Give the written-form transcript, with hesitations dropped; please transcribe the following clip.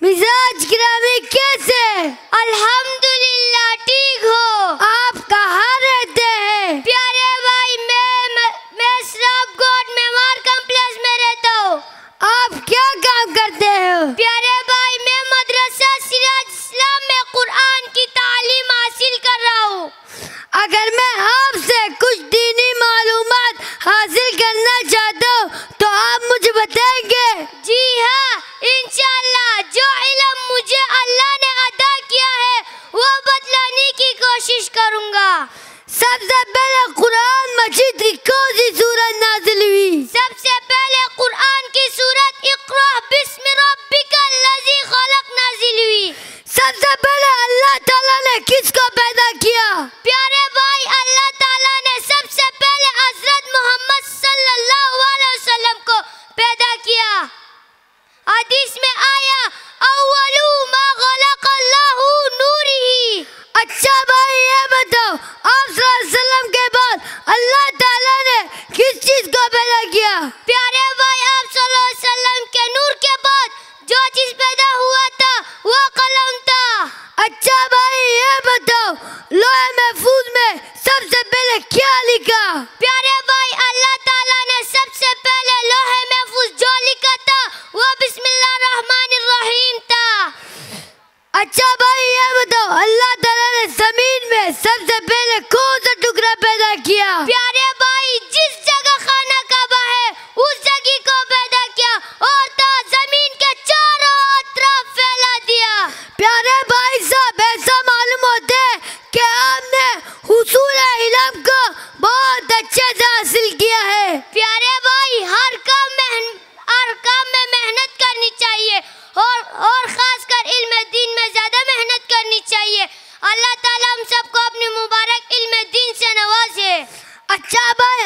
مزاج گرامی کیسے؟ الحمدللہ ٹھیک ہو. آپ کہاں رہتے ہیں؟ پیارے بھائی میں سراب گوڈ میمار کمپلیکس میں رہتا ہوں. آپ کیا کام کرتے ہو؟ پیارے بھائی میں مدرسہ سراج اسلام میں قرآن کی تعلیم حاصل کر رہا ہوں. اگر میں آپ سے کچھ دینی معلومات حاصل کرنا چاہتا ہوں تو آپ مجھے بتائیں گے؟ جی ہاں انشاءاللہ. جو علم مجھے اللہ نے عطا کیا ہے وہ بتلانے کی کوشش کروں گا. سب سے پہلے قرآن مجید کی کون سی سورت نازل ہوئی؟ سب سے پہلے قرآن کی سورت اقرأ بسم ربک الذی خلق نازل ہوئی. سب سے پہلے اللہ تعالیٰ نے کس کو پیدا کیا؟ پیارے بھائی اللہ تعالیٰ نے سب سے پہلے حضرت محمد صلی اللہ علیہ وسلم کو پیدا کیا. حدیث میں آیا اول ما خلق اللہ نورہ. اچھا بھائی یہ بتاؤ آپ صلی اللہ علیہ وسلم کے بعد اللہ تعالیٰ نے کس چیز کو پیدا کیا؟ پیارے بھائی آپ صلی اللہ علیہ وسلم کے نور کے بعد جو چیز پیدا ہوا تھا وہ قلم تھا. اچھا بھائی یہ بتاؤ لوح محفوظ میں سب سے پہلے کیا لکھا؟ پیارے بھائی اللہ تعالیٰ نے سب سے پہلے لوح محفوظ جو لکھا تھا وہ بسم اللہ الرحمن الرحیم تھا. اچھا بھائی یہ بتاؤ اللہ تعالیٰ نے زمین میں سب سے پہلے کون سا ٹکڑا پیدا کیا؟ پیارے بھائی جس جگہ خانہ کعبہ ہے اس جگہ کو پیدا کیا اور تا زمین کے چاروں اطراف پھیلا دیا. پیارے بھائی صاحب ایسا معلوم ہوتا ہے کہ آپ نے حصول علم کو بہت اچھے سے حاصل کیا ہے. پیارے بھائی ہر کام میں محنت کرنی چاہیے اور خاص کر علم دین میں زیادہ محنت کرنی چاہیے. اللہ تعالیٰ ہم سب کو اپنی مبارک علم دین سے نوازے. اچھا بھائی